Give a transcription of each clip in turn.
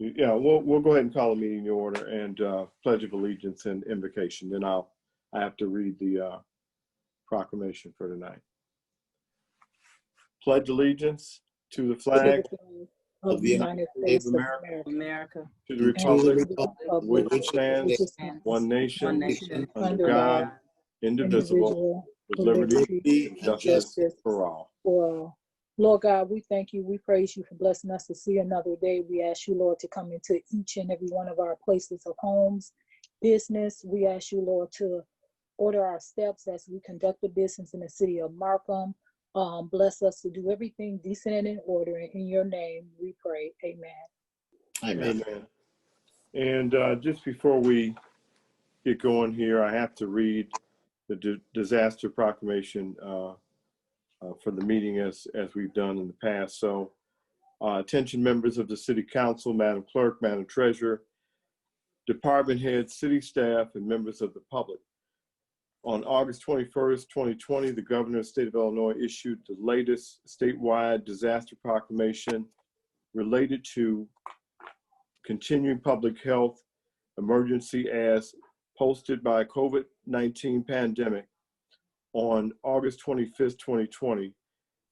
Yeah, we'll go ahead and call a meeting to order and pledge of allegiance and invocation. Then I have to read the proclamation for tonight. Pledge allegiance to the flag of the United States of America, to the republic which which stands one nation under God, indivisible, with liberty and justice for all. Lord God, we thank you. We praise you for blessing us to see another day. We ask you, Lord, to come into each and every one of our places of homes, business. We ask you, Lord, to order our steps as we conduct the business in the city of Markham. Bless us to do everything decent and in order. In your name, we pray. Amen. Amen. And just before we get going here, I have to read the disaster proclamation for the meeting as we've done in the past. So attention members of the City Council, Madam Clerk, Madam Treasurer, department heads, city staff, and members of the public. On August 21st, 2020, the governor of the state of Illinois issued the latest statewide disaster proclamation related to continuing public health emergency as posted by COVID-19 pandemic. On August 25th, 2020,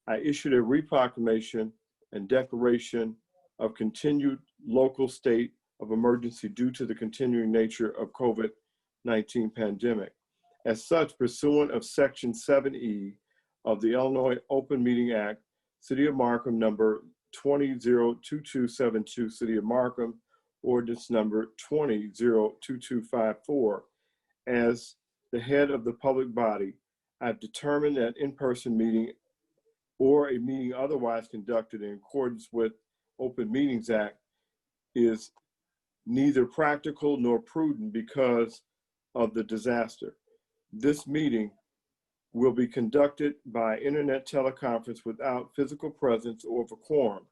I issued a reproclamation and declaration of continued local state of emergency due to the continuing nature of COVID-19 pandemic. As such, pursuant of Section 7E of the Illinois Open Meeting Act, City of Markham number 202272, City of Markham, ordinance number 202254, as the head of the public body, I've determined that in-person meeting or a meeting otherwise conducted in accordance with Open Meetings Act is neither practical nor prudent because of the disaster. This meeting will be conducted by internet teleconference without physical presence or of a quorum.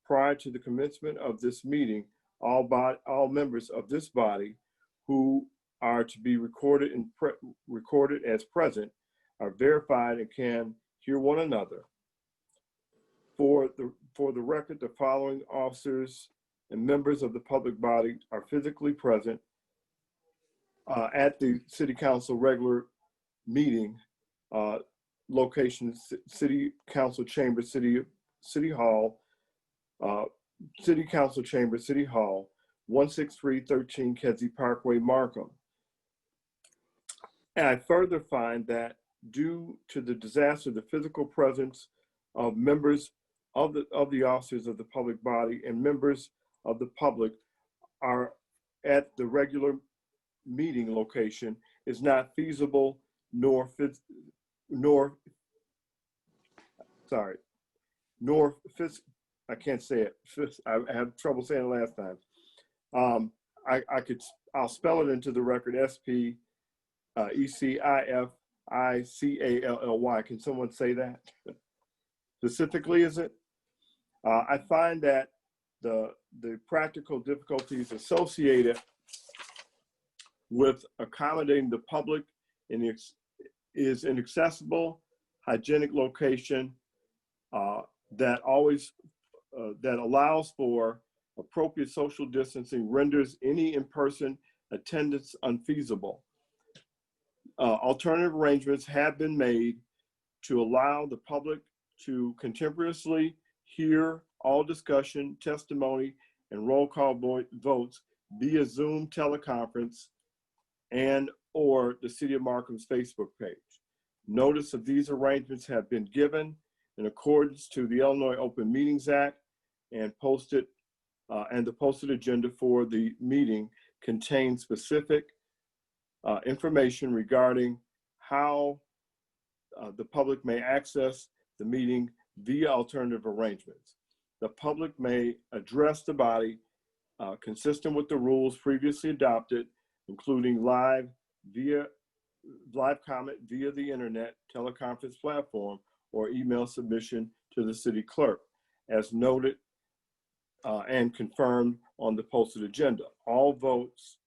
Prior to the commencement of this meeting, all members of this body who are to be recorded as present are verified and can hear one another. For the record, the following officers and members of the public body are physically present at the City Council regular meeting location, City Council Chamber, City Hall, City Council Chamber, City Hall, 16313 Kedzie Parkway, Markham. And I further find that due to the disaster, the physical presence of members of the officers of the public body and members of the public are at the regular meeting location is not feasible nor I can't say it. I had trouble saying it last time. I'll spell it into the record. SPECIFICALLY. Can someone say that specifically? Is it? I find that the practical difficulties associated with accommodating the public is an accessible, hygienic location that allows for appropriate social distancing, renders any in-person attendance unfeasible. Alternative arrangements have been made to allow the public to contemporaneously hear all discussion, testimony, and roll call votes via Zoom teleconference and or the City of Markham's Facebook page. Notice of these arrangements have been given in accordance to the Illinois Open Meetings Act and posted, and the posted agenda for the meeting contains specific information regarding how the public may access the meeting via alternative arrangements. The public may address the body consistent with the rules previously adopted, including live comment via the internet teleconference platform or email submission to the city clerk, as noted and confirmed on the posted agenda. All votes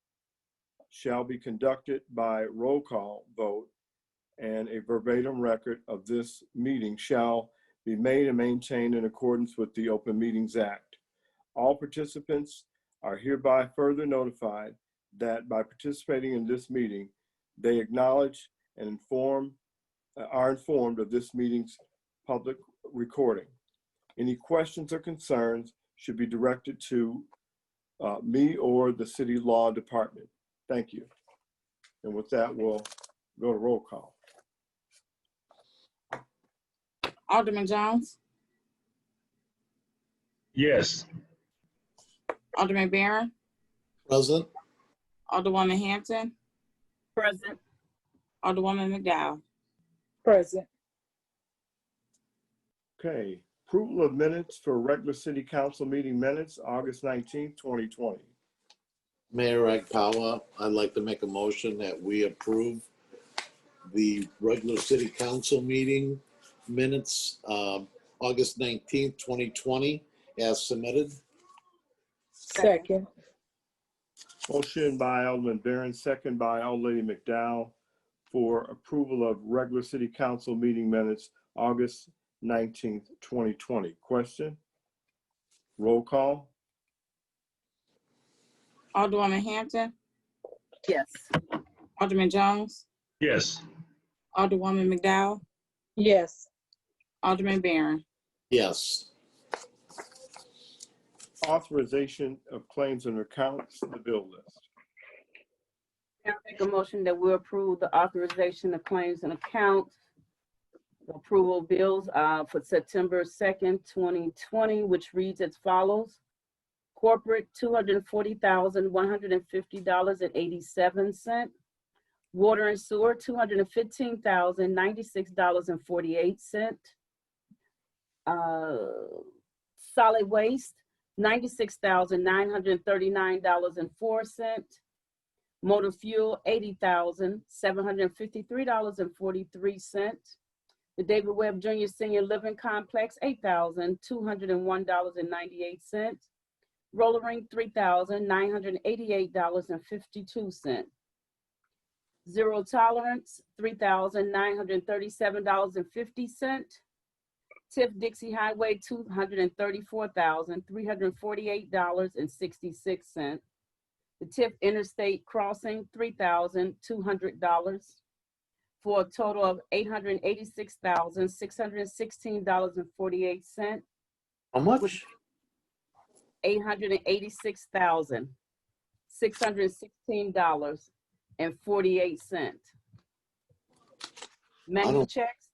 shall be conducted by roll call vote, and a verbatim record of this meeting shall be made and maintained in accordance with the Open Meetings Act. All participants are hereby further notified that by participating in this meeting, they acknowledge and are informed of this meeting's public recording. Any questions or concerns should be directed to me or the city law department. Thank you. And with that, we'll go to roll call. Alderman Jones, Yes. Alderman Barron, Present. Alderwoman Hampton, Present. Alderwoman McDowell. Present. Okay, approval of minutes for regular city council meeting minutes, August 19th, 2020. Mayor Ag Power, I'd like to make a motion that we approve the regular city council meeting minutes, August 19th, 2020, as submitted. Second. Motion by Alderman Barron, second by Alderlady McDowell for approval of regular city council meeting minutes, August 19th, 2020. Question? Roll call? Alderwoman Hampton, Yes. Alderman Jones, Yes. Alderwoman McDowell, Yes. Alderman Barron. Yes. Authorization of claims and accounts, the bill list. I make a motion that we approve the authorization of claims and accounts. The approval of bills for September 2nd, 2020, which reads as follows. Corporate, $240,150.87. Water and sewer, $215,096.48. Solid waste, $96,939.04. Motor fuel, $80,753.43. The David Webb Jr. Senior Living Complex, $8,201.98. Roller Ring, $3,988.52. Zero Tolerance, $3,937.50. TIF Dixie Highway, $234,348.66. The TIF Interstate Crossing, $3,200 for a total of $886,616.48. How much? $886,616.48. Menu checks,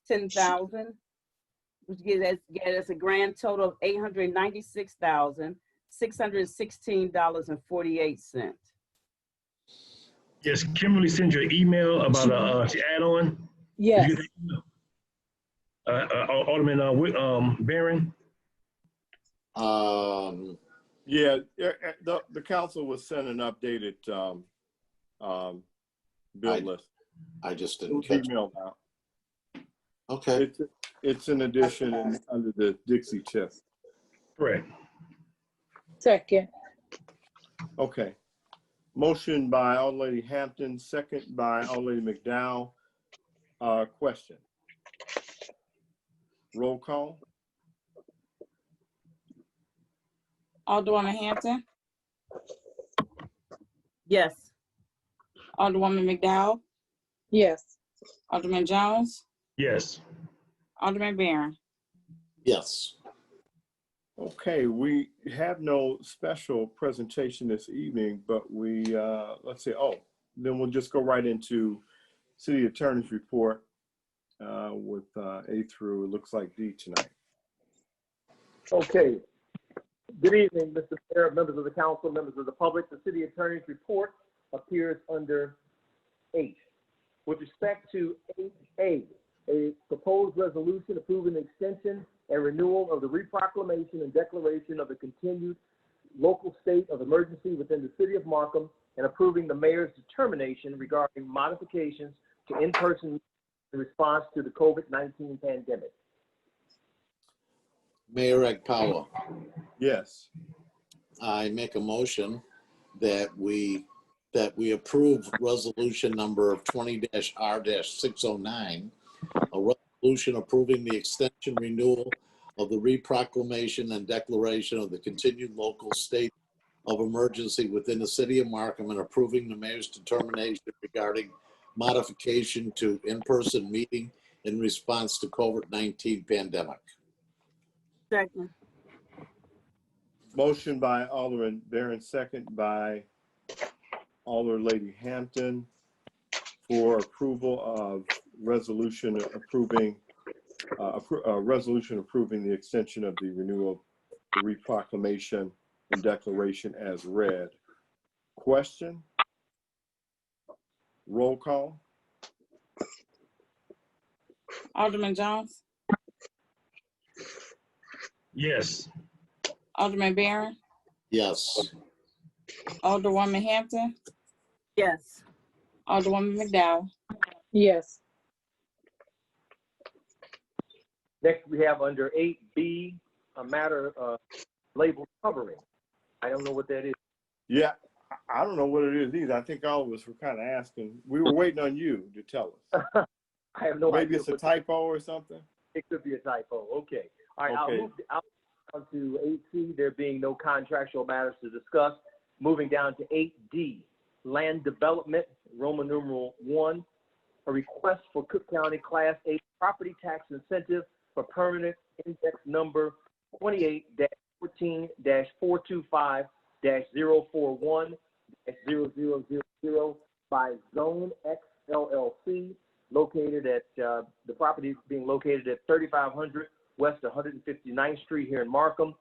10,000, which get us a grand total of $896,616.48. Yes. Kimberly sent you an email about to add on. Yes. Did you get that email? Alderman Barron. Yeah, the council was sent an updated bill list. I just It didn't was catch it. emailed out. Okay. It's an addition under the Dixie TIF. Correct. Second. Okay. Motion by Alderlady Hampton, second by Alderlady McDowell. Question. Roll call. Alderwoman Hampton, Yes. Alderwoman McDowell, Yes. Alderman Jones, Yes. Alderman Barron. Yes. Okay, we have no special presentation this evening, but we, let's see, then we'll just go right into City Attorney's report with A through, it looks like D tonight. Okay. Good evening, Mr. Mayor, members of the council, members of the public. The city attorney's report appears under H. With respect to 8A, a proposed resolution approving the extension and renewal of the reproclamation and declaration of the continued local state of emergency within the city of Markham and approving the mayor's determination regarding modifications to in-person in response to the COVID-19 pandemic. Mayor Ag Power, Yes. I make a motion that we approve resolution number 20-R-609, a resolution approving the extension renewal of the reproclamation and declaration of the continued local state of emergency within the city of Markham and approving the mayor's determination regarding modification to in-person meeting in response to COVID-19 pandemic. Second. Motion by Alderman Barron, second by Alder Lady Hampton for approval of resolution approving resolution approving the extension of the renewal, the reproclamation and declaration as read. Question? Roll call? Alderman Jones, Yes. Alderman Barron, Yes. Alderwoman Hampton, Yes. Alderwoman McDowell. Yes. Next, we have under 8B, a matter labeled covering. I don't know what that is. Yeah, I don't know what it is either. I think all of us were kind of asking. We were waiting on you to tell us. I have no idea. Maybe it's a typo or something? It could be a typo. Okay. All right, Okay. I'll move down to 8C, there being no contractual matters to discuss. Moving down to 8D, land development, Roman numeral 1, a request for Cook County Class 8 property tax incentive for permanent index number 28-14-425-041-0000 by Zone X LLC, located at, the property being located at 3500 West 159th Street here in Markham.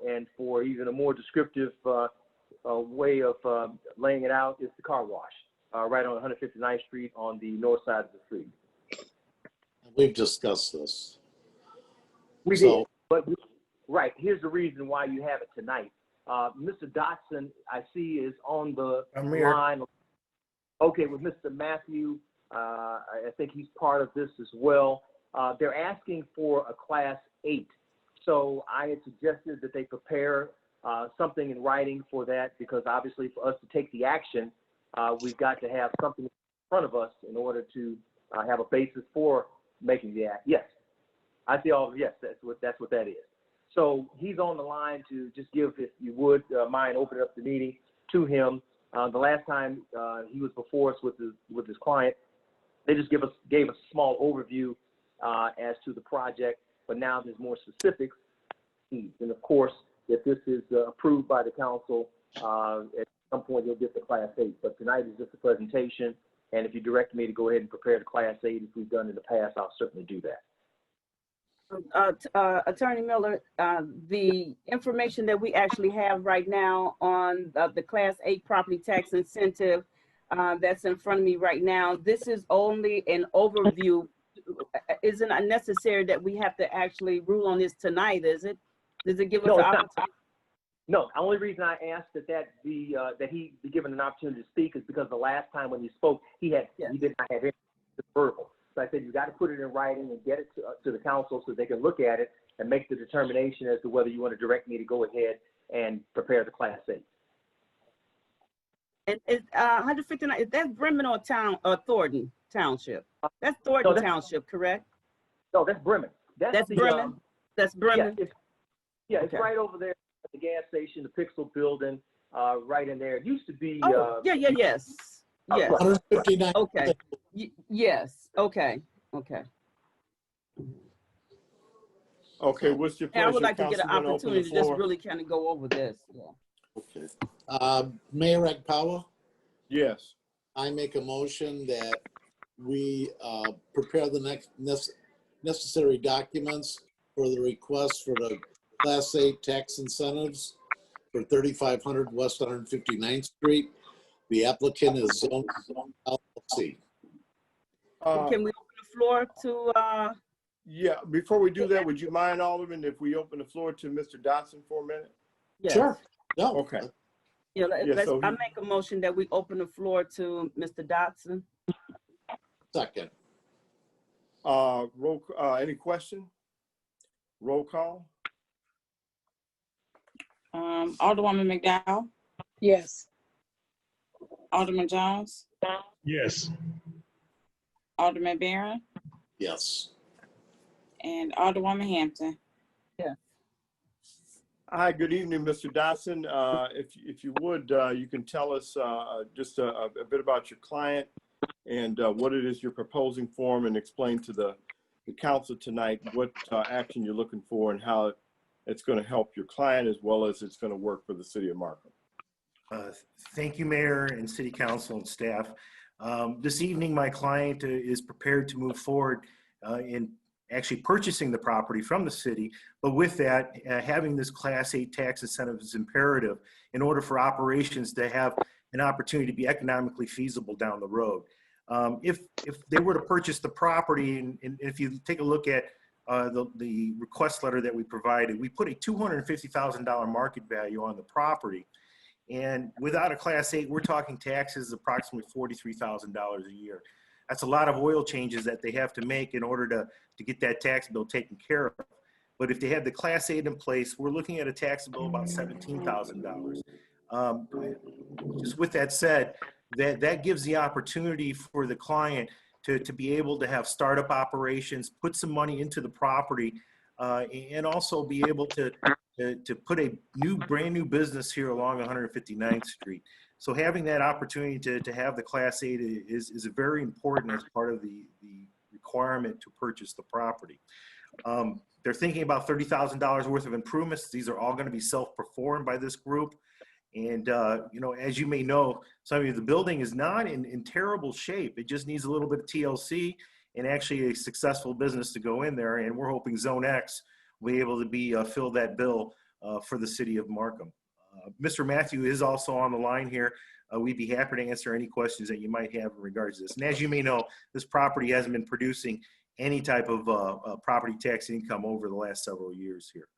And for even a more descriptive way of laying it out is the car wash, right on 159th Street on the north side of the street. We've discussed this. We So- did, but right, here's the reason why you have it tonight. Mr. Dotson, I see, is on the I'm here. line. Okay, with Mr. Matthew, I think he's part of this as well. They're asking for a Class 8. So I had suggested that they prepare something in writing for that, because obviously for us to take the action, we've got to have something in front of us in order to have a basis for making the act. Yes, I see all. Yes, that's what that is. So he's on the line to just give, if you would mind, opening up the meeting to him. The last time he was before us with his client, they just gave us a small overview as to the project, but now there's more specifics. And of course, if this is approved by the council, at some point you'll get the Class 8. But tonight is just a presentation, and if you direct me to go ahead and prepare the Class 8, as we've done in the past, I'll certainly do that. Attorney Miller, the information that we actually have right now on the Class 8 property tax incentive that's in front of me right now, this is only an overview. Isn't it necessary that we have to actually rule on this tonight, is it? Does it give us No, the it's not. opportunity? No, the only reason I asked that he be given an opportunity to speak is because the last time when he spoke, he did not have anything verbal. So I said, you got to put it in writing and get it to the council so they can look at it and make the determination as to whether you want to direct me to go ahead and prepare the Class 8. And is 159, is that Bremen or Thornton Township? That's Thornton No, Township, correct? No, that's Bremen. That's the, Bremen? That's Bremen? It's Okay. right over there at the gas station, the Pixel building, right in there. It used to be. Yes. Yes. 159. Okay. Yes. Okay. Okay, what's your And I pleasure, would like to get an Councilman? Open the opportunity to just floor. really kind of go over this. Yeah. Okay. Mayor Agpawa, Yes. I make a motion that we prepare the next necessary documents for the request for the Class 8 tax incentives for 3500 West 159th Street. The applicant is Zone LLC. Can we open the floor to, Yeah, before we do that, would you mind, Alderman, if we open the floor to Mr. Dotson for a minute? yes. Sure. No. Okay. Yeah, so I make a motion that we open the floor to Mr. Dotson. Second. Any question? Roll call? Alderwoman McDowell, Yes. Alderman Jones, Yes. Alderman Barron, Yes. and Alderwoman Hampton. Yes. Hi, good evening, Mr. Dotson. If you would, you can tell us just a bit about your client and what it is you're proposing for him, and explain to the council tonight what action you're looking for and how it's going to help your client as well as it's going to work for the city of Markham. Thank you, Mayor and City Council and staff. This evening, my client is prepared to move forward in actually purchasing the property from the city. But with that, having this Class 8 tax incentive is imperative in order for operations to have an opportunity to be economically feasible down the road. If they were to purchase the property, and if you take a look at the request letter that we provided, we put a $250,000 market value on the property. And without a Class 8, we're talking taxes approximately $43,000 a year. That's a lot of oil changes that they have to make in order to get that tax bill taken care of. But if they have the Class 8 in place, we're looking at a tax bill about $17,000. Just with that said, that gives the opportunity for the client to be able to have startup operations, put some money into the property, and also be able to put a brand new business here along 159th Street. So having that opportunity to have the Class 8 is very important as part of the requirement to purchase the property. They're thinking about $30,000 worth of improvements. These are all going to be self-performed by this group. And, you know, as you may know, some of you, the building is not in terrible shape. It just needs a little bit of TLC and actually a successful business to go in there. And we're hoping Zone X will be able to fill that bill for the city of Markham. Mr. Matthew is also on the line here. We'd be happy to answer any questions that you might have in regards to this. And as you may know, this property hasn't been producing any type of property tax income over the last several years here.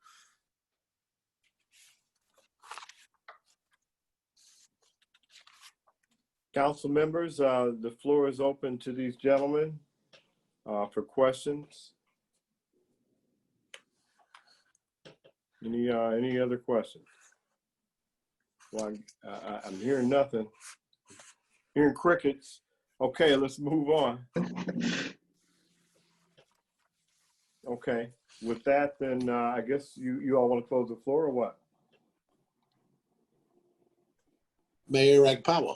Council members, the floor is open to these gentlemen for questions. Any other questions? Well, I'm hearing nothing. Hearing crickets. Okay, let's move on. Okay, with that, then I guess you all want to close the floor or what? Mayor Ag Power.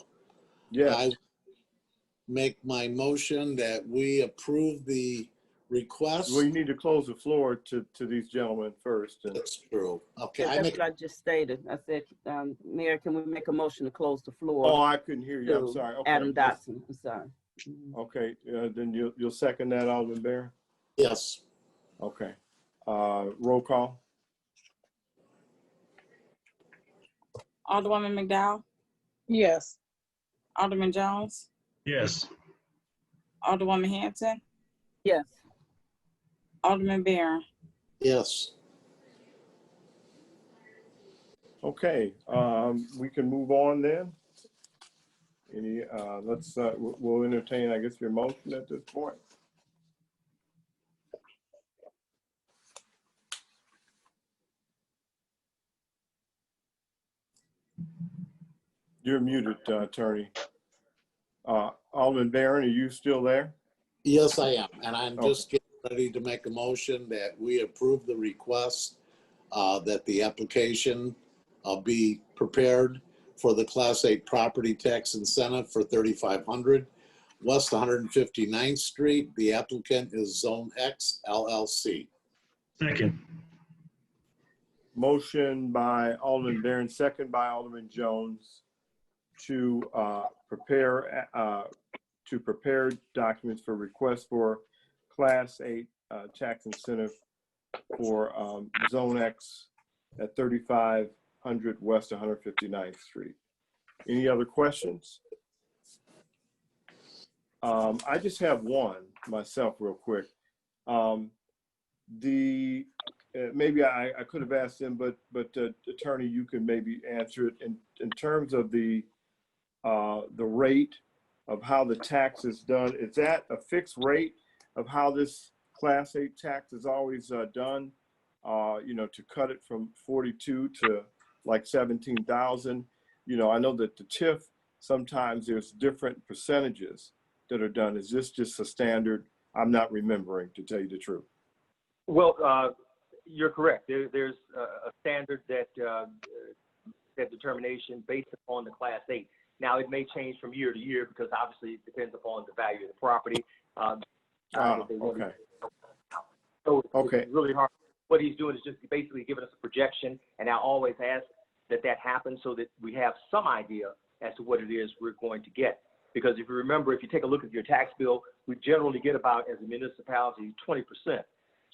Yes. I make my motion that we approve the request. Well, you need to close the floor to these gentlemen first. And That's true. Okay, Yeah, that's what I just stated. I said, Mayor, can we make a motion to close the floor? oh, I couldn't hear you. I'm to sorry. Okay. Adam Dotson, I'm sorry. Okay, then you'll second that, Alderman Barron? Yes. Okay. Roll call. Alderwoman McDowell, Yes. Alderman Jones, Yes. Alderwoman Hampton, Yes. Alderman Barron. Yes. Okay, we can move on then. We'll entertain, I guess, your motion at this point. You're muted, attorney. Alderman Barron, are you still there? Yes, I am. And I'm Okay. just getting ready to make a motion that we approve the request, that the application be prepared for the Class 8 property tax incentive for $3,500 West 159th Street. The applicant is Zone X LLC. Second. Motion by Alderman Barron, second by Alderman Jones to prepare documents for request for Class 8 tax incentive for Zone X at 3500 West 159th Street. Any other questions? I just have one myself real quick. Maybe I could have asked him, but attorney, you can maybe answer it in terms of the rate of how the tax is done. Is that a fixed rate of how this Class 8 tax is always done? You know, to cut it from 42 to like 17,000. You know, I know that the TIF, sometimes there's different percentages that are done. Is this just a standard? I'm not remembering, to tell you the truth. Well, You're correct. There's a standard that determination based upon the Class 8. Now, it may change from year to year because obviously it depends upon the value of the property. Okay. So Okay. it's really hard. What he's doing is just basically giving us a projection, and I always ask that happens so that we have some idea as to what it is we're going to get. Because if you remember, if you take a look at your tax bill, we generally get about, as a municipality, 20%.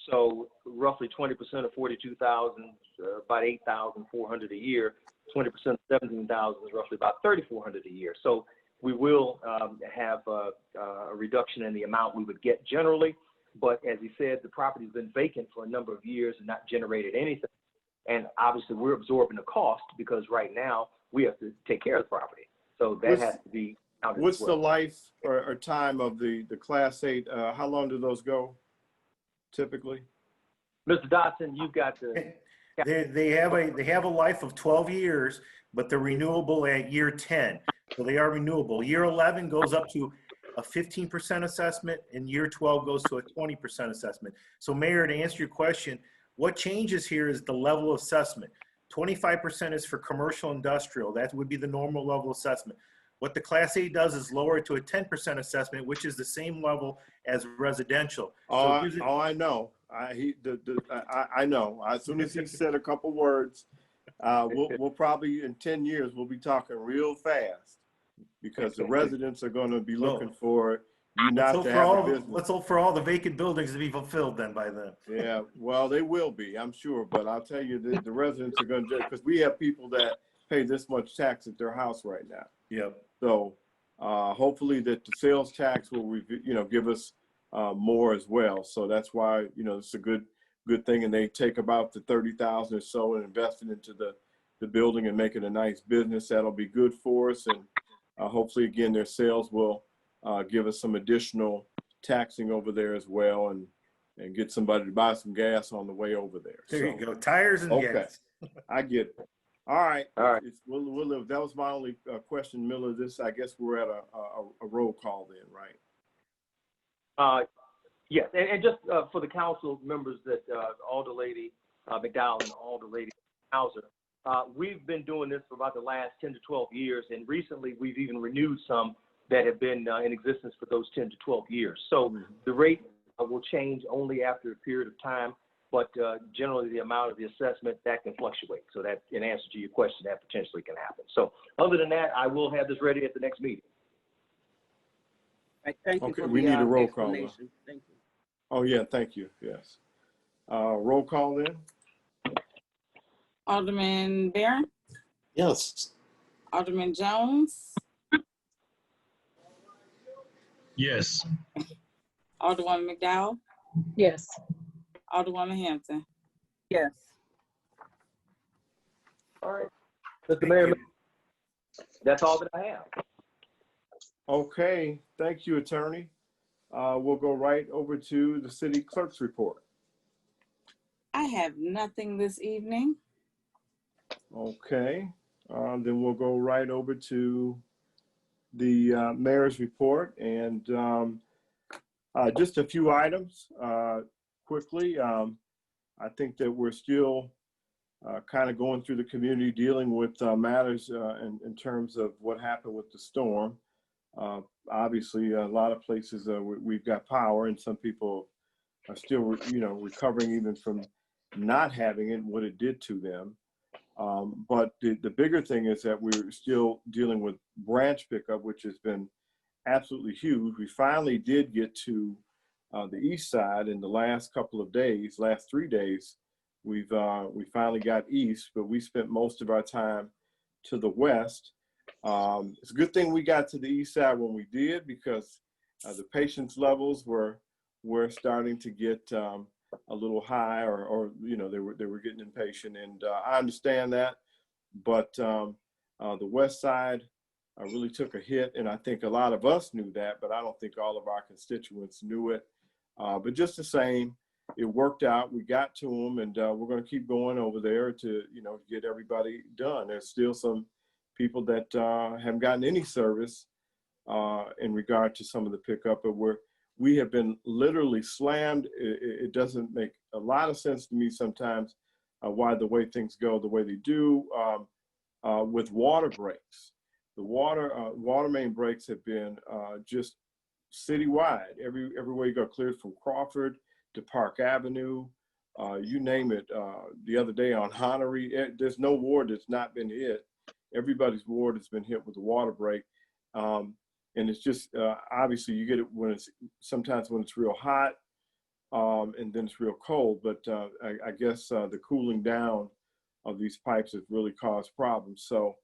So roughly 20% of 42,000, about 8,400 a year. 20% of 17,000 is roughly about 3,400 a year. So we will have a reduction in the amount we would get generally. But as he said, the property's been vacant for a number of years and not generated anything. And obviously we're absorbing the cost because right now we have to take care of the property. So that has to be counted. What's as well. the life or time of the Class 8? How long do those go typically? Mr. Dotson, you've got the. They have a life of 12 years, but they're renewable at year 10. So they are renewable. Year 11 goes up to a 15% assessment, and year 12 goes to a 20% assessment. So Mayor, to answer your question, what changes here is the level of assessment. 25% is for commercial industrial. That would be the normal level assessment. What the Class A does is lower it to a 10% assessment, which is the same level as residential. I know. I know. As soon as he said a couple words, we'll probably in 10 years we'll be talking real fast because the residents are going to be looking for you not to have a business. Let's hope for all the vacant buildings to be fulfilled then by then. Yeah, well, they will be, I'm sure. But I'll tell you, the residents are going to, because we have people that pay this much tax at their house right now. Yep. So hopefully that the sales tax will, give us more as well. So that's why, it's a good thing. And they take about the 30,000 or so and invest it into the building and make it a nice business. That'll be good for us. And hopefully, again, their sales will give us some additional taxing over there as well and get somebody to buy some gas on the way over there. There you go. Tires and gas. I get it. All right. All right. We'll live. That was my only question, Miller. I guess we're at a roll call then, right? Yes, and just for the council members that Alder Lady McDowell and Alder Lady Hauser, we've been doing this for about the last 10 to 12 years, and recently we've even renewed some that have been in existence for those 10 to 12 years. So the rate will change only after a period of time, but generally the amount of the assessment, that can fluctuate. So that, in answer to your question, that potentially can happen. So other than that, I will have this ready at the next meeting. Right, thank you Okay, for we the, need a roll call. explanation. Thank you. Oh, yeah, thank you. Yes. Roll call then? Alderman Barron, Yes. Alderman Jones, Yes. Alderwoman McDowell, Yes. Alderwoman Hampton. Yes. All right. Mr. Thank Mayor, you. that's all that I have. Okay, thank you, attorney. We'll go right over to the city clerk's report. I have nothing this evening. Okay, then we'll go right over to the mayor's report and just a few items quickly. I think that we're still kind of going through the community dealing with matters in terms of what happened with the storm. Obviously, a lot of places we've got power, and some people are still, recovering even from not having it and what it did to them. But the bigger thing is that we're still dealing with branch pickup, which has been absolutely huge. We finally did get to the east side in the last couple of days, last 3 days. We finally got east, but we spent most of our time to the west. It's a good thing we got to the east side when we did, because the patience levels were starting to get a little high, or they were getting impatient, and I understand that. But the west side really took a hit, and I think a lot of us knew that, but I don't think all of our constituents knew it. But just the same, it worked out. We got to them, and we're going to keep going over there to get everybody done. There's still some people that haven't gotten any service in regard to some of the pickup, but we're we have been literally slammed. It doesn't make a lot of sense to me sometimes why the way things go the way they do with water breaks. The water main breaks have been just citywide. Everywhere you go, cleared from Crawford to Park Avenue, you name it. The other day on Honoree, there's no ward that's not been hit. Everybody's ward has been hit with a water break. And it's just, obviously you get it when sometimes when it's real hot, and then it's real cold, but I guess the cooling down of these pipes has really caused problems. So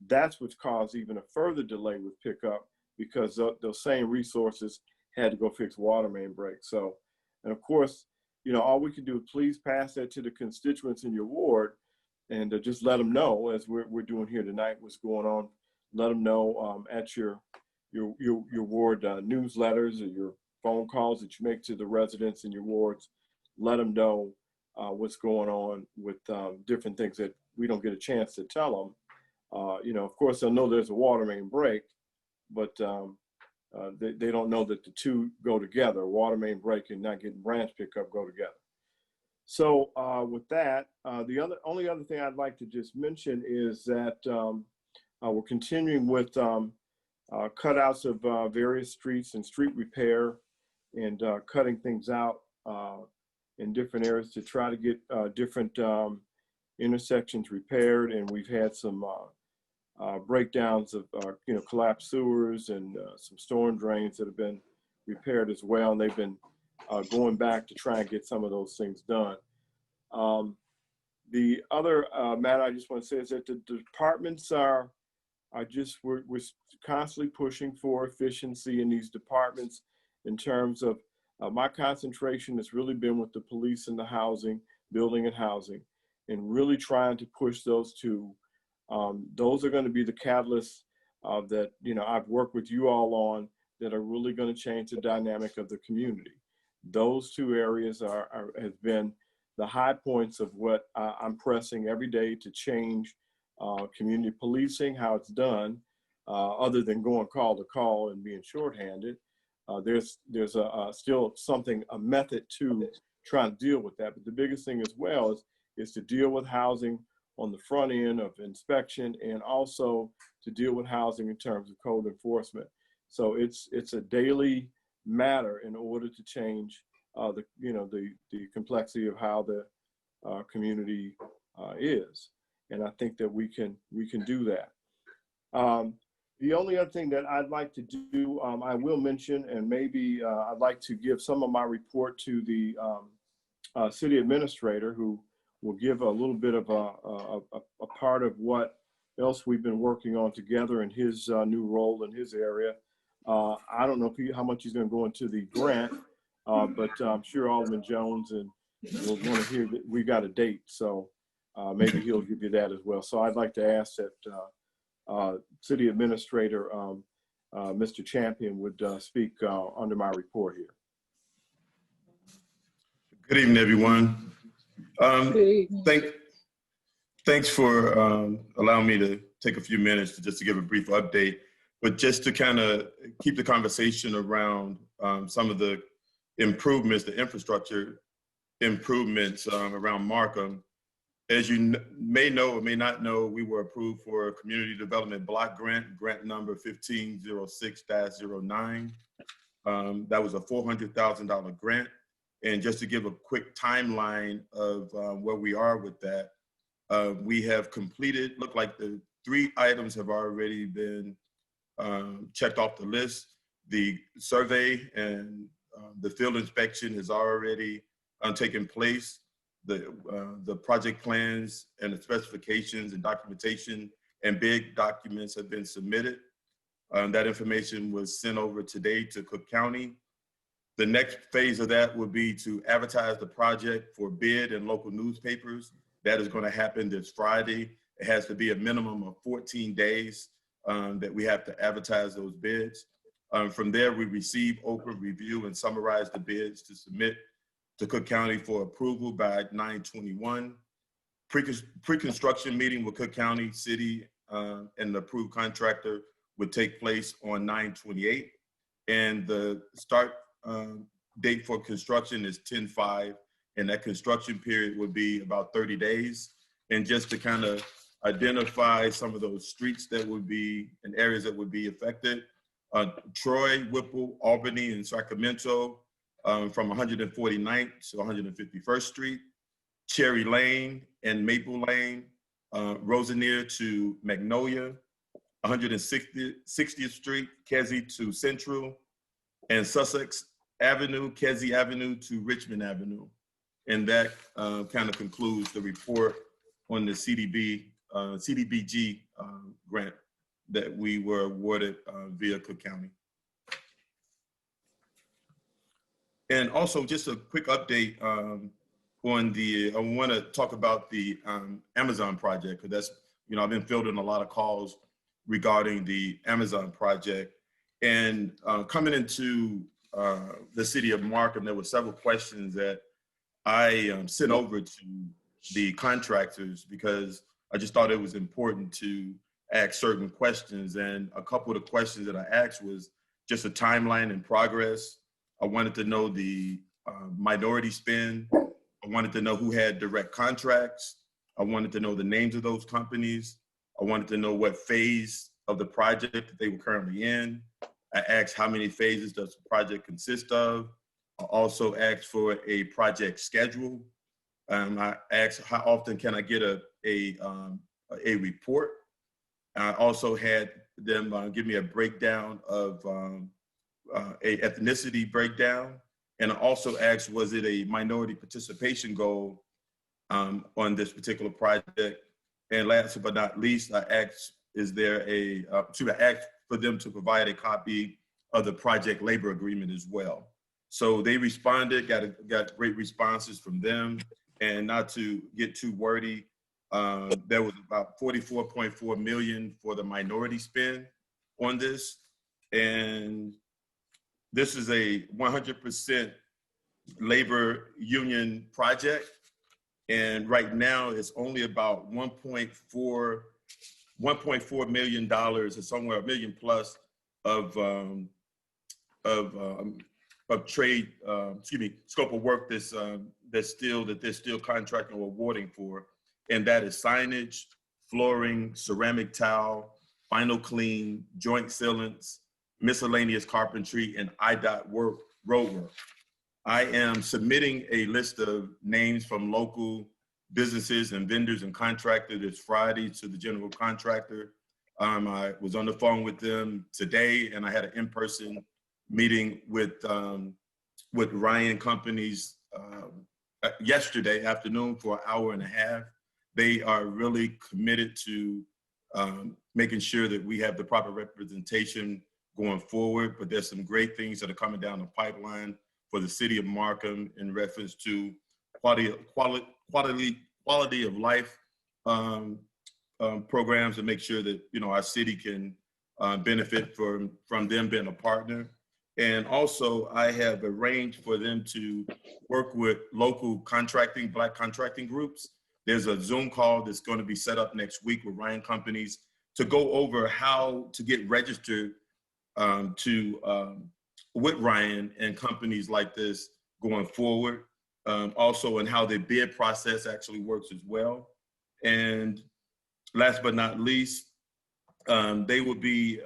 that's what's caused even a further delay with pickup, because those same resources had to go fix water main breaks. So, and of course, all we can do is please pass that to the constituents in your ward, and just let them know, as we're doing here tonight, what's going on. Let them know at your ward newsletters or your phone calls that you make to the residents in your wards. Let them know what's going on with different things that we don't get a chance to tell them. Of course, they'll know there's a water main break, but they don't know that the two go together. Water main break and not getting branch pickup go together. So with that, the only other thing I'd like to just mention is that we're continuing with cutouts of various streets and street repair, and cutting things out in different areas to try to get different intersections repaired. And we've had some breakdowns of collapsed sewers and some storm drains that have been repaired as well. And they've been going back to try and get some of those things done. The other matter I just want to say is that the departments we're constantly pushing for efficiency in these departments. In terms of my concentration has really been with the police and the housing, building and housing, and really trying to push those two. Those are going to be the catalysts that I've worked with you all on, that are really going to change the dynamic of the community. Those two areas have been the high points of what I'm pressing every day to change community policing, how it's done, other than going call to call and being shorthanded. There's still a method to trying to deal with that. But the biggest thing as well is to deal with housing on the front end of inspection, and also to deal with housing in terms of code enforcement. So it's a daily matter in order to change the complexity of how the community is. And I think that we can do that. The only other thing that I'd like to do, I will mention, and maybe I'd like to give some of my report to the city administrator, who will give a little bit of a part of what else we've been working on together in his new role in his area. I don't know how much he's going to go into the grant, but I'm sure Alderman Jones and will want to hear that we got a date. So maybe he'll give you that as well. So I'd like to ask that City Administrator Mr. Champion would speak under my report here. Good evening, everyone. Thanks for allowing me to take a few minutes just to give a brief update, but just to kind of keep the conversation around some of the improvements, the infrastructure improvements around Markham. As you may know or may not know, we were approved for a community development block grant number 1506-09. That was a $400,000 grant. And just to give a quick timeline of where we are with that, we have completed, look like the 3 items have already been checked off the list. The survey and the field inspection has already taken place. The project plans and the specifications and documentation and bid documents have been submitted. That information was sent over today to Cook County. The next phase of that will be to advertise the project for bid in local newspapers. That is going to happen this Friday. It has to be a minimum of 14 days that we have to advertise those bids. From there, we receive, open, review, and summarize the bids to submit to Cook County for approval by 9/21. Pre-construction meeting with Cook County, City, and the approved contractor would take place on 9/28. And the start date for construction is 10/5, and that construction period would be about 30 days. And just to kind of identify some of those streets that would be and areas that would be affected, Troy, Whipple, Albany, and Sacramento, from 149th to 151st Street, Cherry Lane and Maple Lane, Rosenear to Magnolia, 160th Street, Kesey to Central, and Sussex Avenue, Kesey Avenue to Richmond Avenue. And that kind of concludes the report on the CDBG grant that we were awarded via Cook County. And also just a quick update on I want to talk about the Amazon project, because that's, I've been fielding a lot of calls regarding the Amazon project. And coming into the city of Markham, there were several questions that I sent over to the contractors, because I just thought it was important to ask certain questions. And a couple of the questions that I asked was just a timeline and progress. I wanted to know the minority spend. I wanted to know who had direct contracts. I wanted to know the names of those companies. I wanted to know what phase of the project that they were currently in. I asked how many phases does the project consist of. I also asked for a project schedule. I asked how often can I get a report. I also had them give me a breakdown of a ethnicity breakdown. And I also asked, was it a minority participation goal on this particular project? And last but not least, I asked, I asked for them to provide a copy of the project labor agreement as well. So they responded, got great responses from them. And not to get too wordy, there was about 44.4 million for the minority spend on this. And this is a 100% labor union project. And right now it's only about $1.4 million, or somewhere $1 million plus of trade, scope of work that they're still contracting or awarding for. And that is signage, flooring, ceramic tile, final clean, joint sealants, miscellaneous carpentry, and IDOT road work. I am submitting a list of names from local businesses and vendors and contractors this Friday to the general contractor. I was on the phone with them today, and I had an in-person meeting with Ryan Companies yesterday afternoon for an hour and a half. They are really committed to making sure that we have the proper representation going forward, but there's some great things that are coming down the pipeline for the city of Markham in reference to quality of life programs, to make sure that our city can benefit from them being a partner. And also, I have arranged for them to work with local contracting, Black contracting groups. There's a Zoom call that's going to be set up next week with Ryan Companies to go over how to get registered with Ryan and companies like this going forward. Also, and how the bid process actually works as well. And last but not least, they will be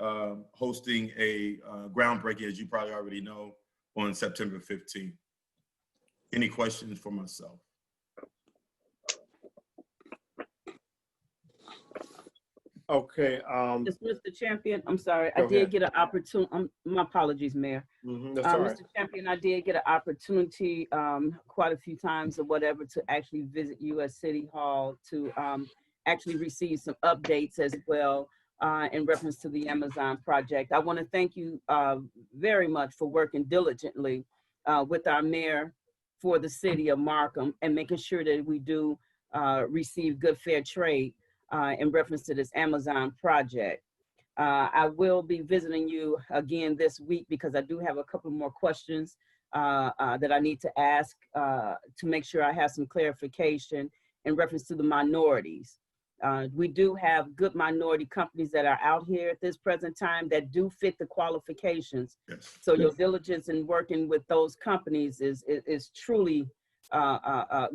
hosting a groundbreaking, as you probably already know, on September 15th. Any questions for myself? Okay. Just Mr. Champion, I'm sorry, I did get an opportunity, my apologies, Mayor. That's all right. Mr. Champion, I did get an opportunity quite a few times or whatever to actually visit you at City Hall to actually receive some updates as well in reference to the Amazon project. I want to thank you very much for working diligently with our mayor for the city of Markham and making sure that we do receive good, fair trade in reference to this Amazon project. I will be visiting you again this week because I do have a couple more questions that I need to ask to make sure I have some clarification in reference to the minorities. We do have good minority companies that are out here at this present time that do fit the qualifications. Yes. So your diligence in working with those companies is truly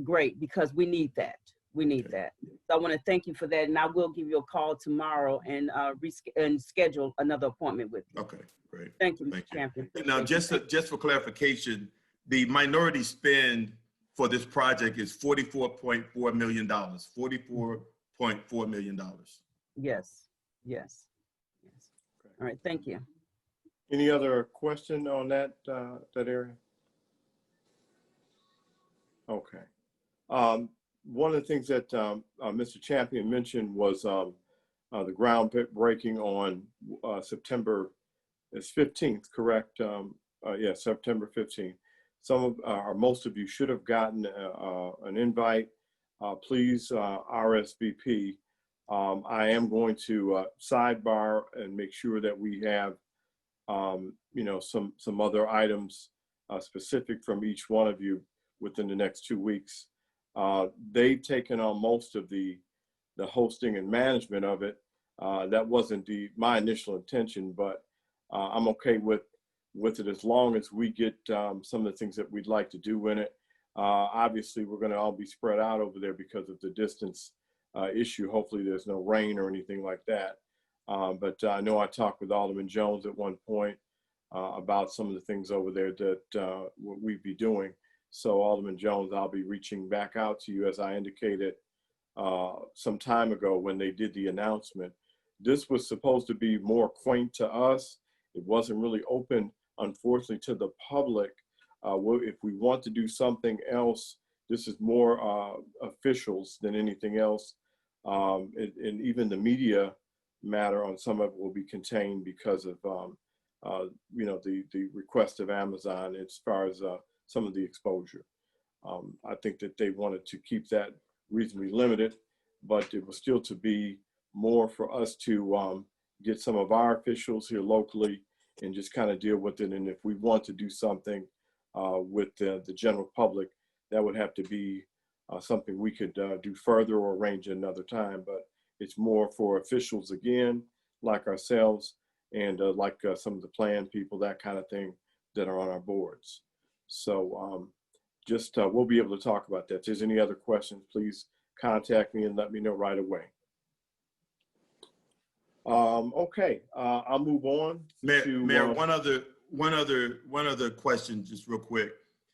great, because we need that. We need that. So I want to thank you for that, and I will give you a call tomorrow and schedule another appointment with you. Okay, great. Thank you, Mr. Thank you. Champion. And now, just for clarification, the minority spend for this project is $44.4 million. $44.4 million. Yes, yes, yes. All right, thank you. Any other question on that area? Okay. One of the things that Mr. Champion mentioned was the groundbreaking on September 15th, correct? Yeah, September 15th. Some of, or most of you should have gotten an invite. Please RSVP. I am going to sidebar and make sure that we have, you know, some other items specific from each one of you within the next 2 weeks. They've taken on most of the hosting and management of it. That wasn't my initial intention, but I'm okay with it as long as we get some of the things that we'd like to do in it. Obviously, we're going to all be spread out over there because of the distance issue. Hopefully, there's no rain or anything like that. But I know I talked with Alderman Jones at one point about some of the things over there that we'd be doing. So Alderman Jones, I'll be reaching back out to you, as I indicated some time ago when they did the announcement. This was supposed to be more quaint to us. It wasn't really open, unfortunately, to the public. If we want to do something else, this is more officials than anything else. And even the media matter on some of it will be contained because of you know, the request of Amazon as far as some of the exposure. I think that they wanted to keep that reasonably limited, but it was still to be more for us to get some of our officials here locally and just kind of deal with it. And if we want to do something with the general public, that would have to be something we could do further or arrange another time. But it's more for officials, again, like ourselves, and like some of the plan people, that kind of thing, that are on our boards. So just we'll be able to talk about that. If there's any other questions, please contact me and let me know right away. Okay, I'll move on. Mayor, one other question, just real quick.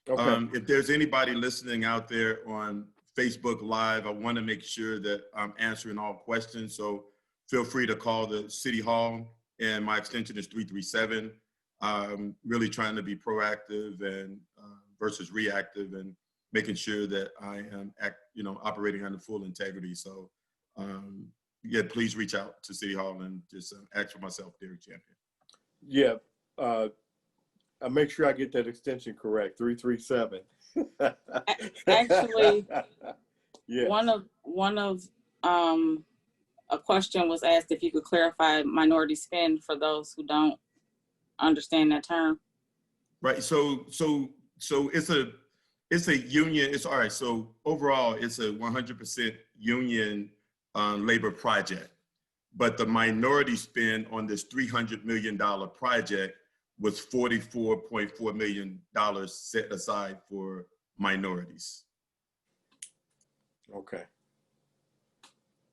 Okay. If there's anybody listening out there on Facebook Live, I want to make sure that I'm answering all questions. So feel free to call the City Hall, and my extension is 337. I'm really trying to be proactive and versus reactive, and making sure that I am operating under full integrity. So yeah, please reach out to City Hall and just ask for myself, Derek Champion. Yeah, I'll make sure I get that extension correct, 337. Actually, yes. one of a question was asked if you could clarify minority spend for those who don't understand that term. Right. So it's a union. It's all right. So overall, it's a 100% union labor project, but the minority spend on this $300 million project was $44.4 million set aside for minorities. Okay.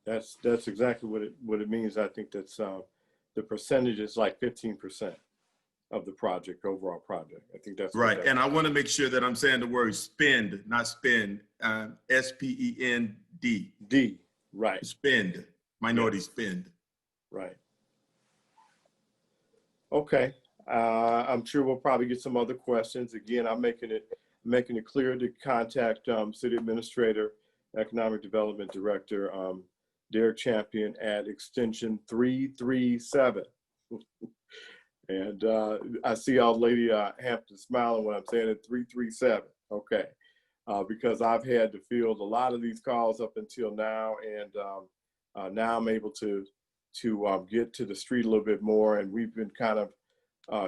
That's exactly what it means. I think that's the percentage is like 15% of the project, overall project. I think that's right. And I want to make sure that I'm saying the word spend, not spend. S-P-E-N-D. D. Right. Spend. Minority yes. Spend. Right. Okay. I'm sure we'll probably get some other questions. Again, I'm making it clear to contact City Administrator, Economic Development Director, Derek Champion at extension 337. And I see our lady Hampton smiling when I'm saying it, 337. Okay. Because I've had to field a lot of these calls up until now, and now I'm able to get to the street a little bit more, and we've been kind of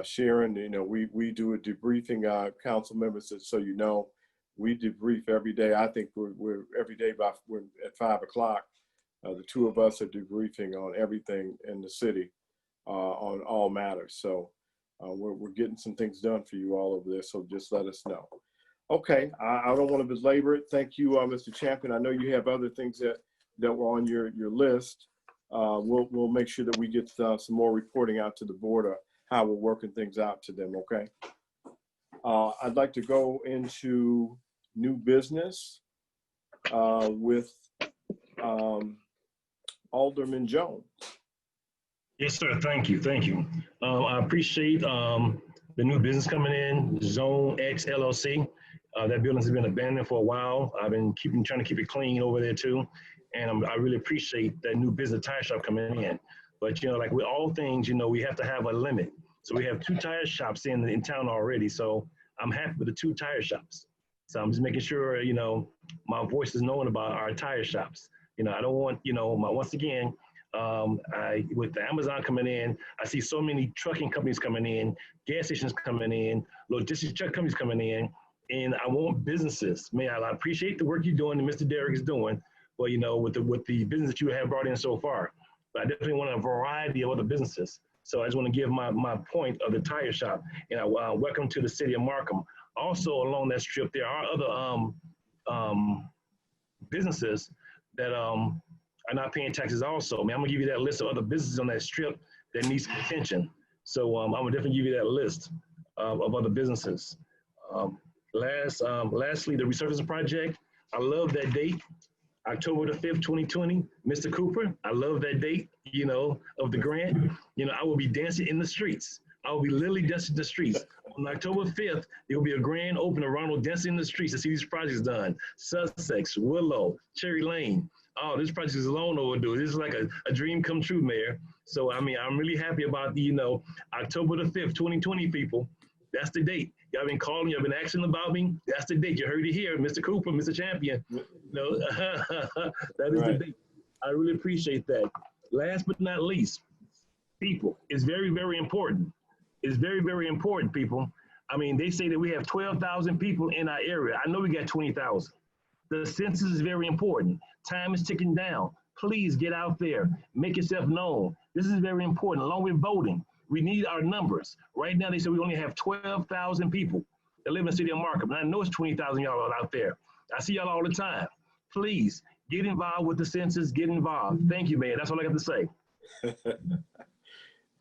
sharing. You know, we do a debriefing, council members, so you know, we debrief every day. I think we're every day we're at 5 o'clock. The two of us are debriefing on everything in the city, on all matters. So we're getting some things done for you all over there. So just let us know. Okay, I don't want to belabor it. Thank you, Mr. Champion. I know you have other things that were on your list. We'll make sure that we get some more reporting out to the board of how we're working things out to them, okay? I'd like to go into new business with Alderman Jones. Yes, sir. Thank you. Thank you. I appreciate the new business coming in, Zone X LLC. That building has been abandoned for a while. I've been trying to keep it clean over there too. And I really appreciate that new business tire shop coming in. But, you know, like with all things, you know, we have to have a limit. So we have 2 tire shops in town already. So I'm happy with the 2 tire shops. So I'm just making sure, you know, my voice is known about our tire shops. You know, I don't want, you know, once again, with the Amazon coming in, I see so many trucking companies coming in, gas stations coming in, logistics truck companies coming in, and I want businesses. Man, I appreciate the work you're doing and Mr. Derrick is doing, but you know, with the business that you have brought in so far, but I definitely want a variety of other businesses. So I just want to give my point of the tire shop, and I welcome to the city of Markham. Also along that strip, there are other businesses that are not paying taxes also. Man, I'm gonna give you that list of other businesses on that strip that needs some attention. So I'm gonna definitely give you that list of other businesses. Lastly, the resurfacing project. I love that date, October the 5th, 2020. Mr. Cooper, I love that date, you know, of the grant. You know, I will be dancing in the streets. I will be literally dancing in the streets. On October 5th, there will be a grand opening of Ronald dancing in the streets to see these projects done. Sussex, Willow, Cherry Lane. Oh, this project is long overdue. This is like a dream come true, Mayor. So, I mean, I'm really happy about the, you know, October the 5th, 2020, people. That's the date. Y'all been calling, y'all been asking about me. That's the date. You heard it here, Mr. Cooper, Mr. Champion. You know, that is the date. I really appreciate that. Last but not least, people, it's very, very important. It's very, very important, people. I mean, they say that we have 12,000 people in our area. I know we got 20,000. The census is very important. Time is ticking down. Please get out there, make yourself known. This is very important, along with voting. We need our numbers. Right now, they say we only have 12,000 people that live in the city of Markham. And I know it's 20,000 y'all out there. I see y'all all the time. Please get involved with the census, get involved. Thank you, man. That's all I got to say.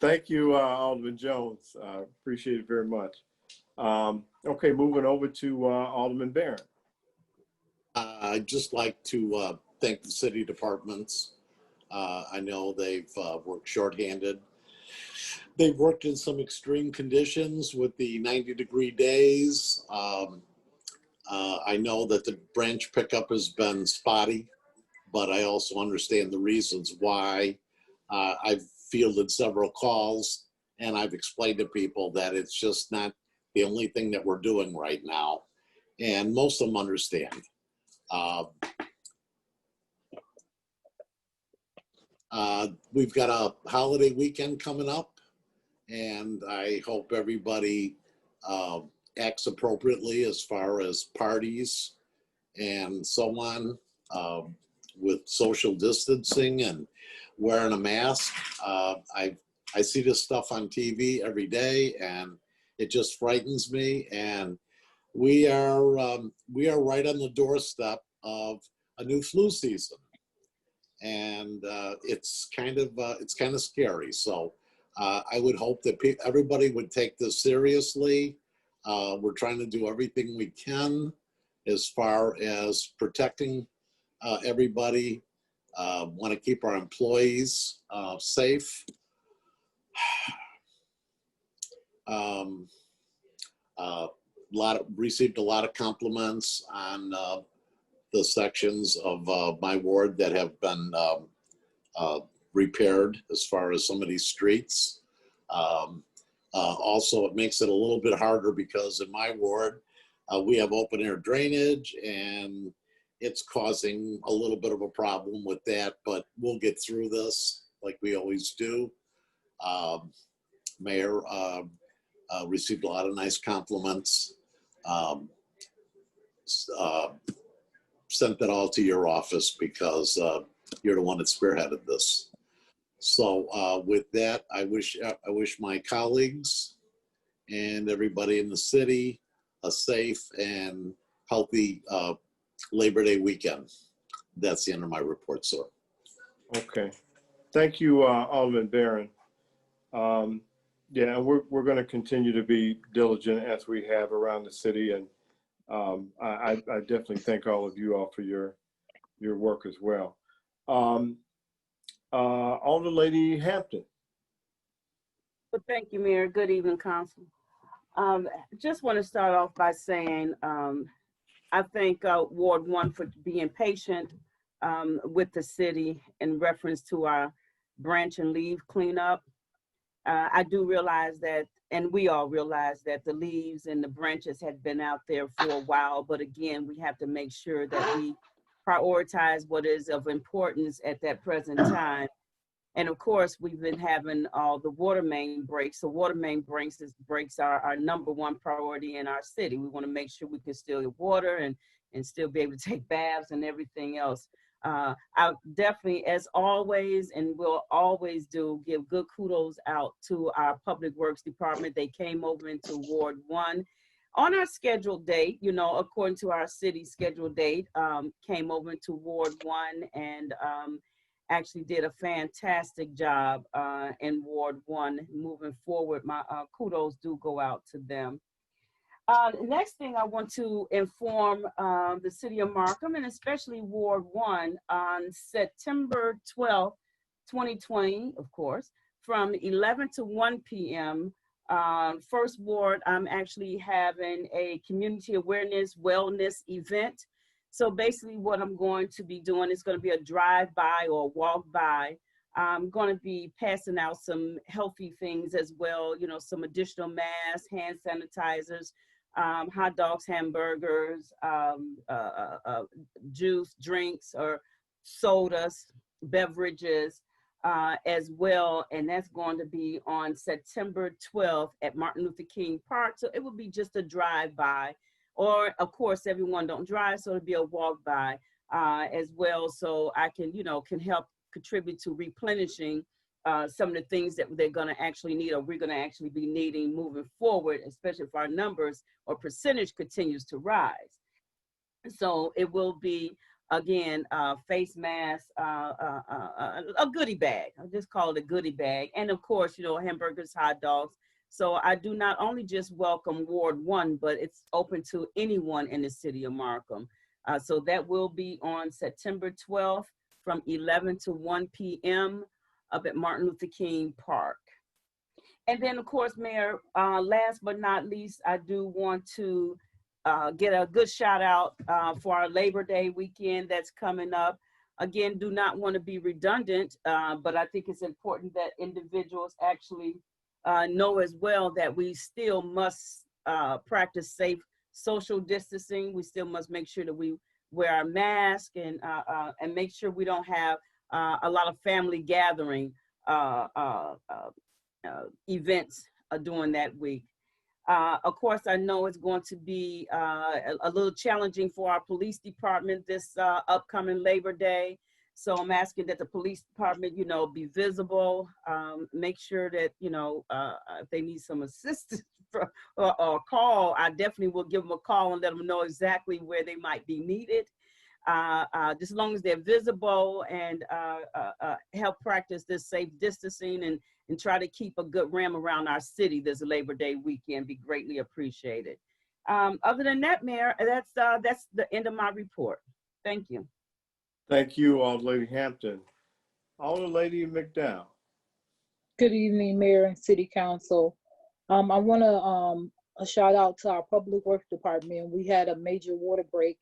Thank you, Alderman Jones. Appreciate it very much. Okay, moving over to Alderman Barron. I'd just like to thank the city departments. I know they've worked shorthanded. They've worked in some extreme conditions with the 90-degree days. I know that the branch pickup has been spotty, but I also understand the reasons why. I've fielded several calls, and I've explained to people that it's just not the only thing that we're doing right now, and most of them understand. We've got a holiday weekend coming up, and I hope everybody acts appropriately as far as parties and so on, with social distancing and wearing a mask. I see this stuff on TV every day, and it just frightens me. And we are right on the doorstep of a new flu season, and it's kind of scary. So I would hope that everybody would take this seriously. We're trying to do everything we can as far as protecting everybody. Want to keep our employees safe. Received a lot of compliments on the sections of my ward that have been repaired as far as some of these streets. Also, it makes it a little bit harder because in my ward, we have open air drainage, and it's causing a little bit of a problem with that, but we'll get through this like we always do. Mayor received a lot of nice compliments. Sent that all to your office because you're the one that spearheaded this. So with that, I wish my colleagues and everybody in the city a safe and healthy Labor Day weekend. That's the end of my report, sir. Okay. Thank you, Alderman Barron. Yeah, and we're going to continue to be diligent as we have around the city, and I definitely thank all of you all for your work as well. Alder Lady Hampton. Well, thank you, Mayor. Good evening, Council. Just want to start off by saying I thank Ward 1 for being patient with the city in reference to our branch and leaf cleanup. I do realize that, and we all realize that the leaves and the branches had been out there for a while, but again, we have to make sure that we prioritize what is of importance at that present time. And of course, we've been having all the water main breaks. So water main breaks are our number one priority in our city. We want to make sure we can still get water and still be able to take baths and everything else. I definitely, as always, and will always do, give good kudos out to our Public Works Department. They came over into Ward 1 on our scheduled date, you know, according to our city scheduled date, came over into Ward 1 and actually did a fantastic job in Ward 1 moving forward. My kudos do go out to them. Next thing I want to inform the city of Markham and especially Ward 1 on September 12th, 2020, of course, from 11 to 1 p.m. First Ward, I'm actually having a community awareness wellness event. So basically what I'm going to be doing is going to be a drive-by or walk-by. I'm going to be passing out some healthy things as well, you know, some additional masks, hand sanitizers, hot dogs, hamburgers, juice, drinks, or sodas, beverages as well. And that's going to be on September 12th at Martin Luther King Park. So it will be just a drive-by. Or of course, everyone don't drive, so it'll be a walk by as well. So I can, you know, can help contribute to replenishing some of the things that they're gonna actually need or we're gonna actually be needing moving forward, especially if our numbers or percentage continues to rise. So it will be, again, face mask, a goodie bag. I'll just call it a goodie bag. And of course, you know, hamburgers, hot dogs. So I do not only just welcome Ward 1, but it's open to anyone in the city of Markham. So that will be on September 12th from 11 to 1 p.m. up at Martin Luther King Park. And then of course, Mayor, last but not least, I do want to get a good shout out for our Labor Day weekend that's coming up. Again, do not want to be redundant, but I think it's important that individuals actually know as well that we still must practice safe social distancing. We still must make sure that we wear our mask and make sure we don't have a lot of family gathering events during that week. Of course, I know it's going to be a little challenging for our police department this upcoming Labor Day. So I'm asking that the police department, you know, be visible, make sure that, you know, if they need some assistance or call, I definitely will give them a call and let them know exactly where they might be needed. Just as long as they're visible and help practice this safe distancing and try to keep a good ram around our city this Labor Day weekend, be greatly appreciated. Other than that, Mayor, that's the end of my report. Thank you. Thank you, Alder Lady Hampton. Alder Lady McDowell. Good evening, Mayor and City Council. I want to a shout out to our Public Works Department. We had a major water break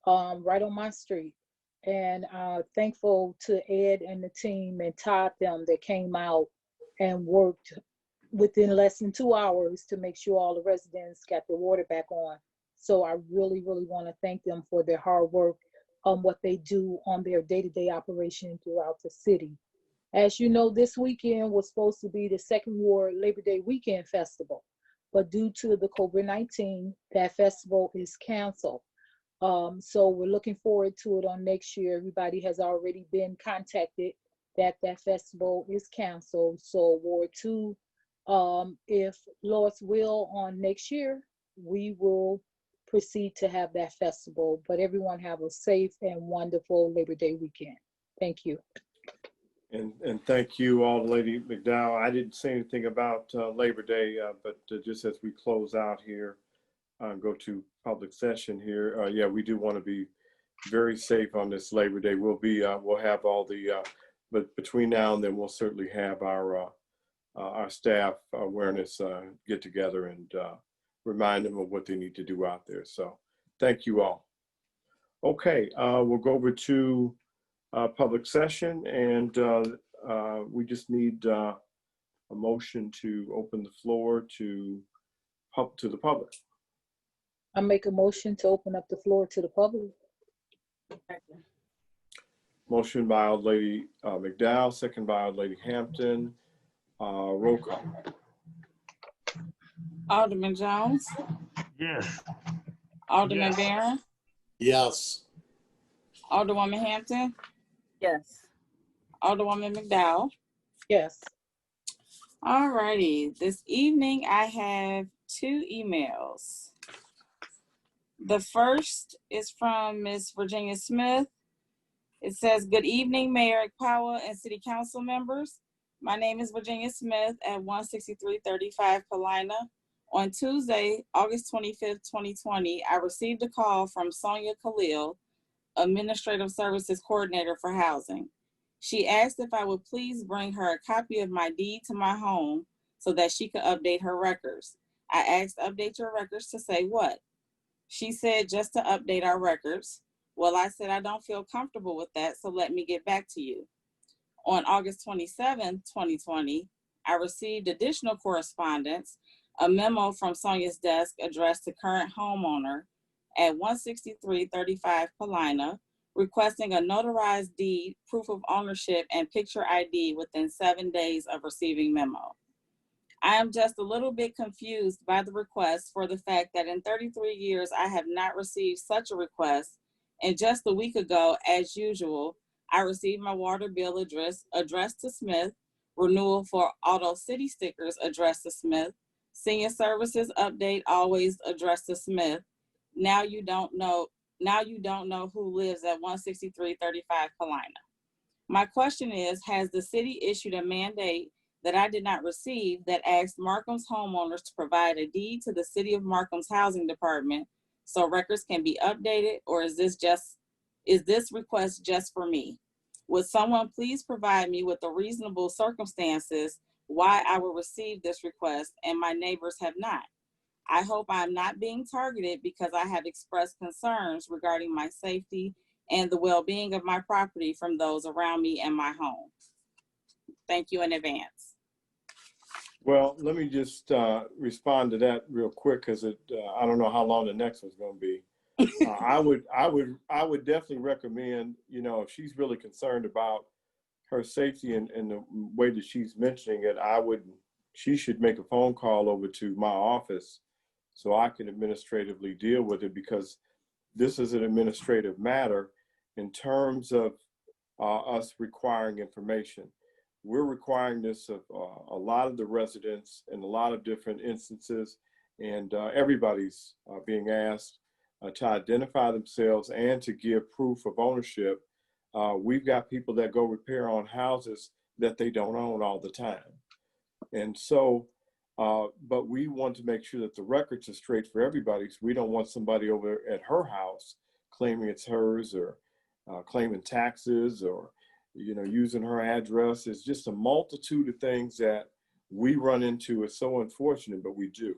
right on my street, and thankful to Ed and the team and Todd them that came out and worked within less than 2 hours to make sure all the residents got their water back on. So I really, really want to thank them for their hard work on what they do on their day-to-day operation throughout the city. As you know, this weekend was supposed to be the Second Ward Labor Day Weekend Festival, but due to the COVID-19, that festival is canceled. So we're looking forward to it on next year. Everybody has already been contacted that festival is canceled. So Ward 2, if Lord's will, on next year, we will proceed to have that festival. But everyone have a safe and wonderful Labor Day weekend. Thank you. And thank you all, Lady McDowell. I didn't say anything about Labor Day, but just as we close out here, go to public session here. Yeah, we do want to be very safe on this Labor Day. We'll have all the, but between now and then, we'll certainly have our staff awareness get together and remind them of what they need to do out there. So thank you all. Okay, we'll go over to public session, and we just need a motion to open the floor to the public. I make a motion to open up the floor to the public. Motion by Old Lady McDowell, second by Old Lady Hampton. Roll call. Alderman Jones, Yes. Alderman Yes. Barron, Yes. Alderwoman Hampton, Yes. Alderwoman McDowell. Yes. All righty, this evening I have 2 emails. The first is from Ms. Virginia Smith. It says, "Good evening, Mayor Powell and City Council members. My name is Virginia Smith at 16335 Paulina. On Tuesday, August 25th, 2020, I received a call from Sonia Khalil, Administrative Services Coordinator for Housing. She asked if I would please bring her a copy of my deed to my home so that she could update her records. I asked, update your records to say what? She said, just to update our records. Well, I said, I don't feel comfortable with that, so let me get back to you. On August 27th, 2020, I received additional correspondence, a memo from Sonia's desk addressed to current homeowner at 16335 Paulina, requesting a notarized deed, proof of ownership, and picture ID within 7 days of receiving memo. I am just a little bit confused by the request for the fact that in 33 years, I have not received such a request. And just a week ago, as usual, I received my water bill addressed to Smith, renewal for auto city stickers addressed to Smith, senior services update always addressed to Smith. Now you don't know who lives at 16335 Paulina. My question is, has the city issued a mandate that I did not receive that asked Markham's homeowners to provide a deed to the City of Markham's Housing Department so records can be updated, or is this request just for me? Would someone please provide me with the reasonable circumstances why I will receive this request and my neighbors have not? I hope I'm not being targeted because I have expressed concerns regarding my safety and the well-being of my property from those around me and my home. Thank you in advance. Well, let me just respond to that real quick, because I don't know how long the next one's going to be. I would definitely recommend, if she's really concerned about her safety and the way that she's mentioning it, she should make a phone call over to my office so I can administratively deal with it, because this is an administrative matter in terms of us requiring information. We're requiring this of a lot of the residents in a lot of different instances, and everybody's being asked to identify themselves and to give proof of ownership. We've got people that go repair on houses that they don't own all the time. And so, but we want to make sure that the records are straight for everybody. So we don't want somebody over at her house claiming it's hers, or claiming taxes, or using her address. It's just a multitude of things that we run into. It's so unfortunate, but we do.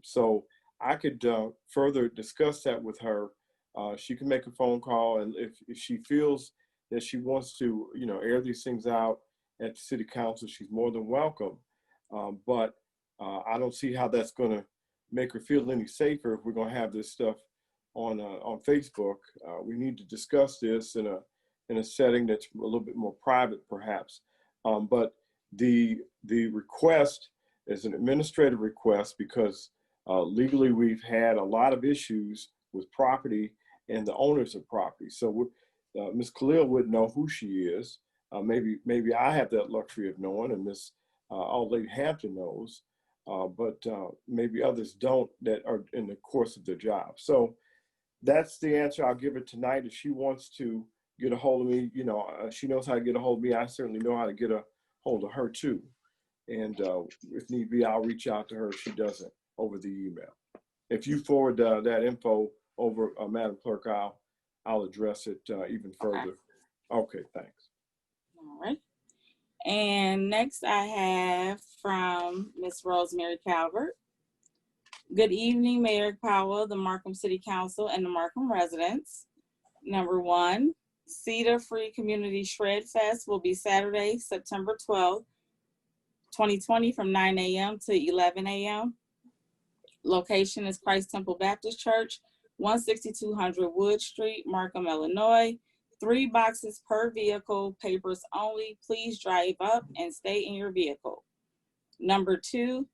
So I could further discuss that with her. She can make a phone call, and if she feels that she wants to, air these things out at the city council, she's more than welcome. But I don't see how that's going to make her feel any safer if we're going to have this stuff on Facebook. We need to discuss this in a setting that's a little bit more private, perhaps. But the request is an administrative request, because legally we've had a lot of issues with property and the owners of property. So Ms. Khalil wouldn't know who she is. Maybe I have that luxury of knowing, and Ms. Old Lady Hampton knows, but maybe others don't that are in the course of their job. So that's the answer. I'll give her tonight. If she wants to get a hold of me, she knows how to get a hold of me. I certainly know how to get a hold of her too. And if need be, I'll reach out to her if she doesn't over the email. If you forward that info over, Madam Clerk, I'll address it even further. Okay, thanks. All right. And next I have from Miss Rosemary Calvert. Good evening, Mayor Powell, the Markham City Council, and the Markham residents. Number one, Cedar Free Community Shred Fest will be Saturday, September 12th, 2020 from 9 a.m. to 11 a.m. Location is Christ Temple Baptist Church, 16200 Wood Street, Markham, Illinois. 3 boxes per vehicle, papers only. Please drive up and stay in your vehicle. Number two,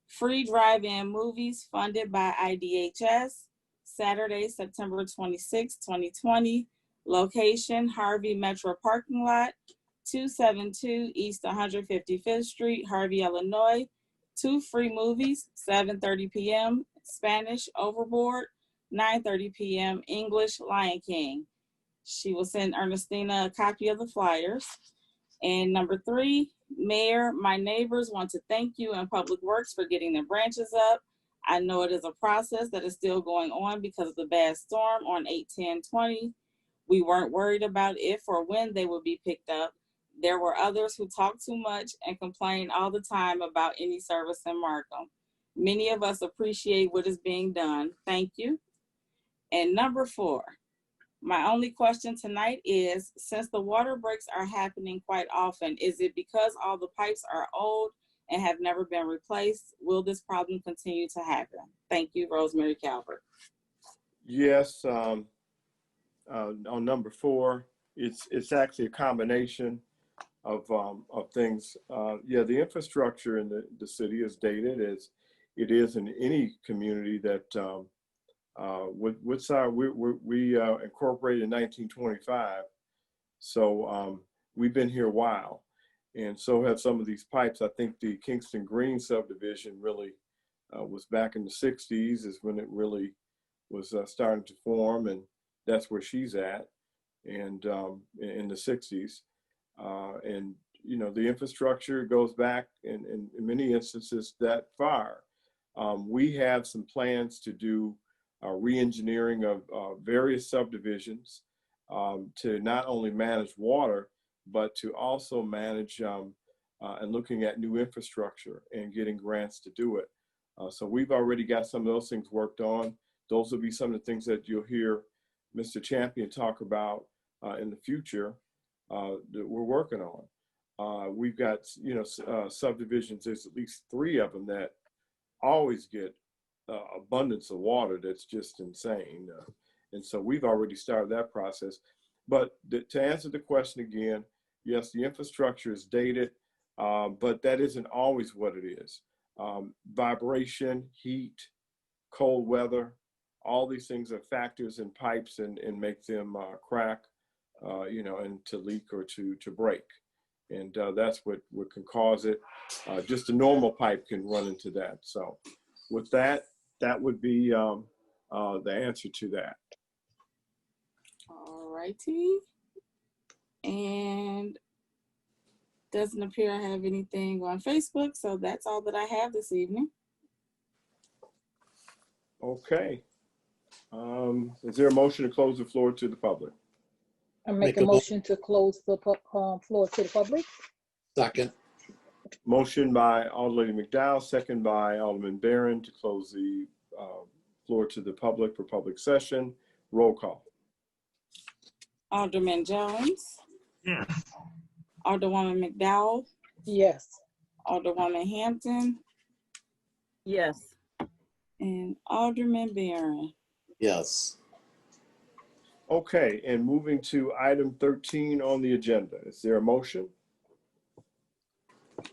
free drive-in movies funded by IDHS, Saturday, September 26, 2020. Location, Harvey Metro Parking Lot, 272 East 155th Street, Harvey, Illinois. 2 free movies, 7:30 p.m. Spanish, Overboard, 9:30 p.m. English, Lion King. She will send Ernestina a copy of the flyers. And number 3, Mayor, my neighbors want to thank you and Public Works for getting their branches up. I know it is a process that is still going on because of the bad storm on 8/10/20. We weren't worried about if or when they would be picked up. There were others who talked too much and complained all the time about any service in Markham. Many of us appreciate what is being done. Thank you. And number 4, my only question tonight is, since the water breaks are happening quite often, is it because all the pipes are old and have never been replaced? Will this problem continue to happen? Thank you, Rosemary Calvert. Yes, on number 4, it's actually a combination of things. Yeah, the infrastructure in the city is dated, as it is in any community that Woodside, we incorporated in 1925. So we've been here a while. And so have some of these pipes. I think the Kingston Green subdivision really was back in the 60s is when it really was starting to form. And that's where she's at, and in the 60s. And, the infrastructure goes back in many instances that far. We have some plans to do re-engineering of various subdivisions to not only manage water, but to also manage and looking at new infrastructure and getting grants to do it. So we've already got some of those things worked on. Those will be some of the things that you'll hear Mr. Champion talk about in the future that we're working on. We've got, subdivisions, there's at least 3 of them that always get abundance of water that's just insane. And so we've already started that process. But to answer the question again, yes, the infrastructure is dated, but that isn't always what it is. Vibration, heat, cold weather, all these things are factors in pipes and make them crack, and to leak or to break. And that's what can cause it. Just a normal pipe can run into that. So with that would be the answer to that. All righty. And doesn't appear I have anything on Facebook, so that's all that I have this evening. Okay. Is there a motion to close the floor to the public? I make a motion to close the floor to the public. Second. Motion by Alderlady McDowell, second by Alderman Barron to close the floor to the public for public session. Roll call. Alderman Jones. Yes. Alderwoman McDowell. Yes. Alderwoman Hampton. Yes. And Alderman Barron. Yes. Okay, and moving to item 13 on the agenda. Is there a motion?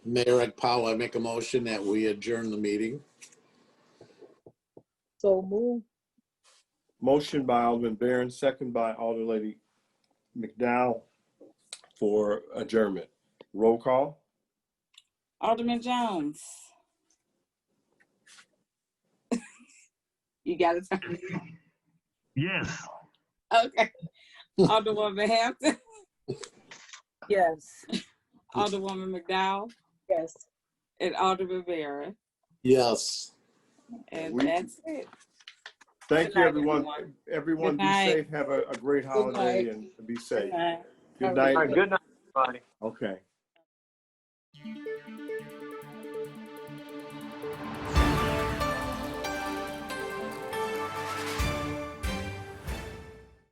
Mayor Powell, I make a motion that we adjourn the meeting. So move. Motion by Alderman Barron, second by Alderlady McDowell for adjournment. Roll call. Alderman Jones. You got it. Yes. Okay. Alderwoman Hampton. Yes. Alderwoman McDowell. Yes. And Alderman Barron. Yes. And We- that's it. Thank Good you, night, everyone. everyone. Everyone, Good be night. safe. Have a great holiday night. and be safe. Good night. Good All night. All right, good night, everybody. Okay.